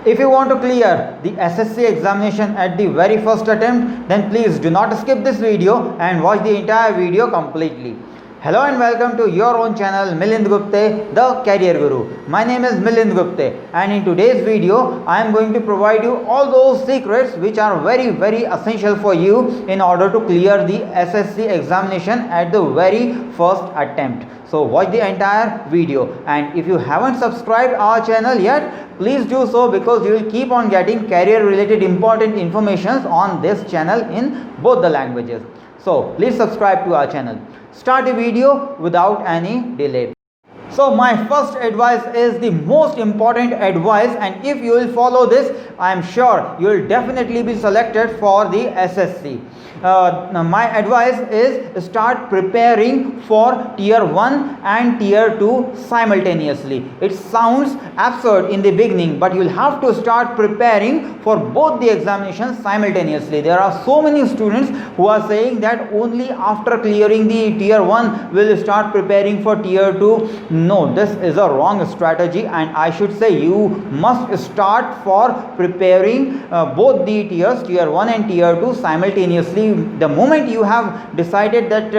If you want to clear the SSC examination at the very first attempt, then please do not skip this video and watch the entire video completely. Hello and welcome to your own channel Milind Gupte, the Career Guru. My name is Milind Gupte, and in today's video I am going to provide you all those secrets which are very essential for you in order to clear the SSC examination at the very first attempt. So watch the entire video, and if you haven't subscribed our channel yet, please do so, because you will keep on getting career related important informations on this channel in both the languages. So please subscribe to our channel. Start the video without any delay. So my first advice is the most important advice, and if you will follow this, I am sure you will definitely be selected for the SSC. My advice is start preparing for tier 1 and tier 2 simultaneously. It sounds absurd in the beginning, but you will have to start preparing for both the examinations simultaneously. There are so many students who are saying that only after clearing the tier 1 will start preparing for tier 2. No, this is a wrong strategy, and I should say you must start for preparing both the tiers, tier 1 and tier 2 simultaneously. The moment you have decided that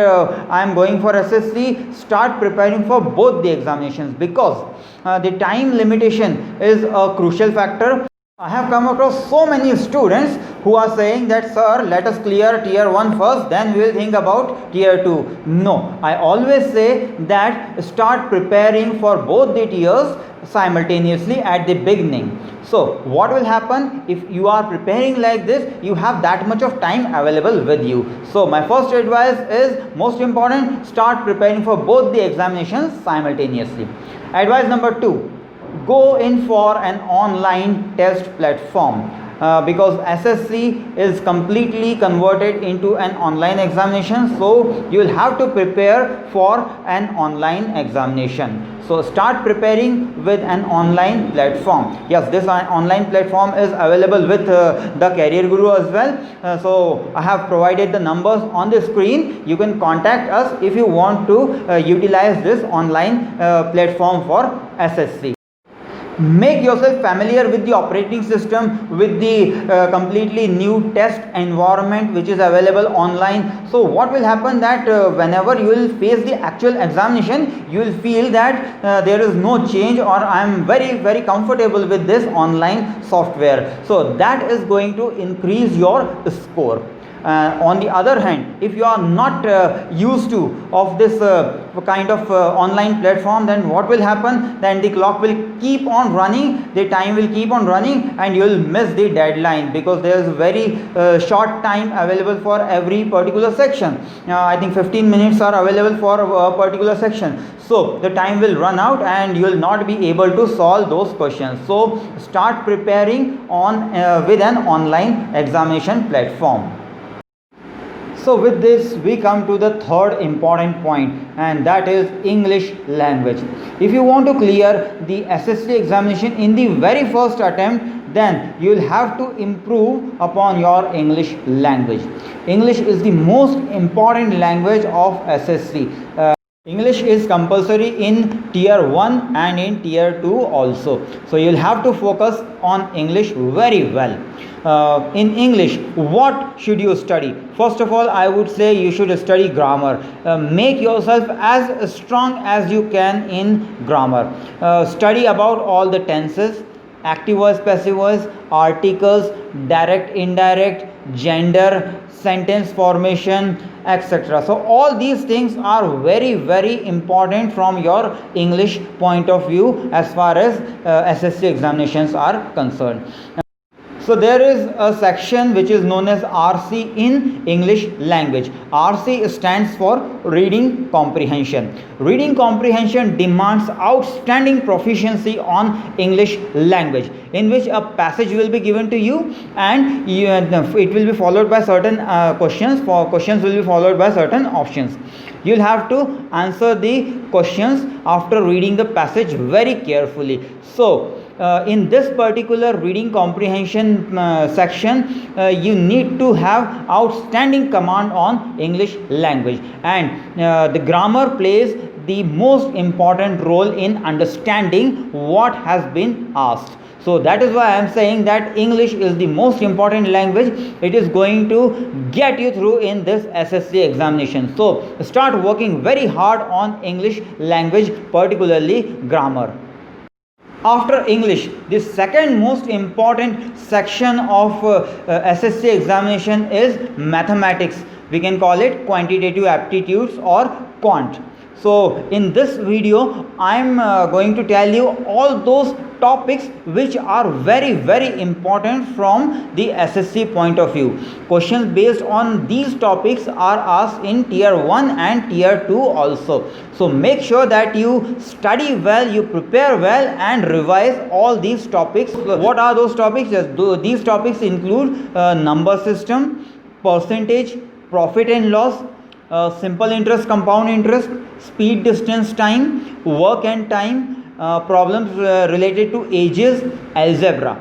I am going for SSC, start preparing for both the examinations, because the time limitation is a crucial factor. I have come across so many students who are saying that, sir, let us clear tier 1 first, then we will think about tier 2. No, I always say that start preparing for both the tiers simultaneously at the beginning. So what will happen if you are preparing like this? You have that much of time available with you. So my first advice is most important: start preparing for both the examinations simultaneously. Advice number 2: go in for an online test platform. Because SSC is completely converted into an online examination, so you will have to prepare for an online examination. So start preparing with an online platform. Yes, this online platform is available with the Career Guru as well. So I have provided the numbers on the screen. You can contact us if you want to utilize this online platform for SSC. Make yourself familiar with the operating system, with the completely new test environment which is available online. So what will happen that whenever you will face the actual examination, you will feel that there is no change, or I am very comfortable with this online software. So that is going to increase your score. On the other hand, if you are not used to of this kind of online platform, then what will happen? Then the clock will keep on running, the time will keep on running, and you will miss the deadline, because there is very short time available for every particular section. I think 15 minutes are available for a particular section. So the time will run out and you will not be able to solve those questions. So start preparing on with an online examination platform. So with this we come to the third important point, and that is English language. If you want to clear the SSC examination in the very first attempt, then you will have to improve upon your English language. English is the most important language of SSC. English is compulsory in tier 1 and in tier 2 also. So you will have to focus on English very well. In English, what should you study? First of all, I would say you should study grammar. Make yourself as strong as you can in grammar. Study about all the tenses, active voice, passive voice, articles, direct, indirect, gender, sentence formation, etc. So all these things are very important from your English point of view as far as SSC examinations are concerned. So there is a section which is known as RC in English language. RC stands for reading comprehension. Reading comprehension demands outstanding proficiency on English language, in which a passage will be given to you, and it will be followed by certain questions. Questions will be followed by certain options. You will have to answer the questions after reading the passage very carefully. So in this particular reading comprehension section, you need to have outstanding command on English language, and the grammar plays the most important role in understanding what has been asked. So that is why I am saying that English is the most important language. It is going to get you through in this SSC examination. So start working very hard on English language, particularly grammar. After English, the second most important section of SSC examination is mathematics. We can call it quantitative aptitudes or quant. So in this video I am going to tell you all those topics which are very important from the SSC point of view. Questions based on these topics are asked in tier 1 and tier 2 also. So make sure that you study well, you prepare well and revise all these topics. What are those topics? Yes, these topics include number system, percentage, profit and loss, simple interest, compound interest, speed, distance, time, work and time, problems related to ages, algebra.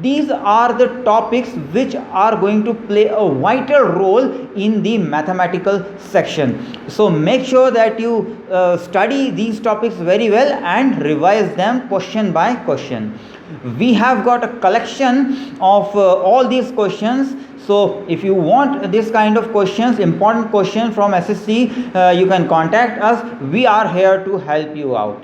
These are the topics which are going to play a vital role in the mathematical section. So make sure that you study these topics very well and revise them question by question. We have got a collection of all these questions. So if you want this kind of questions, important questions from SSC, you can contact us. We are here to help you out.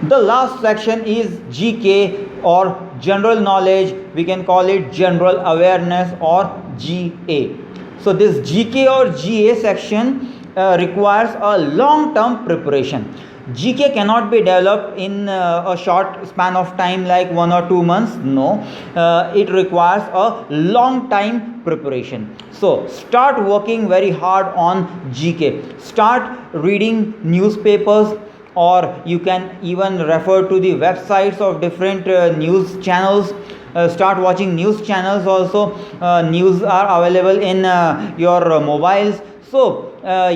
The last section is GK or general knowledge. We can call it general awareness or GA. So this GK or GA section requires a long-term preparation. GK cannot be developed in a short span of time like 1 or 2 months. No, it requires a long time preparation. So start working very hard on GK. Start reading newspapers, or you can even refer to the websites of different news channels. Start watching news channels also. News are available in your mobiles. So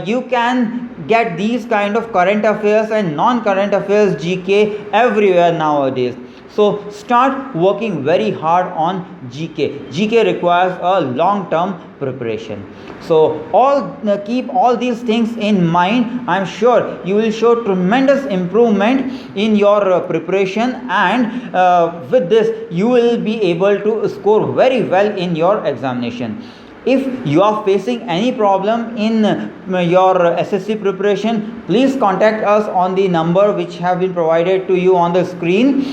you can get these kind of current affairs and non-current affairs GK everywhere nowadays. So start working very hard on GK. GK requires a long-term preparation. So keep all these things in mind. I am sure you will show tremendous improvement in your preparation, and with this you will be able to score very well in your examination. If you are facing any problem in your SSC preparation, please contact us on the number which have been provided to you on the screen.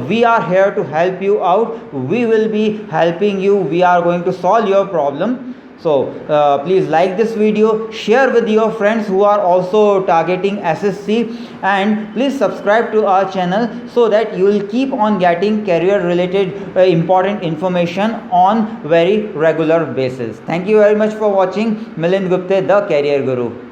We are here to help you out. We will be helping you. We are going to solve your problem. So please like this video, share with your friends who are also targeting SSC, and please subscribe to our channel so that you will keep on getting career related important information on very regular basis. Thank you very much for watching. Milind Gupte, the Career Guru.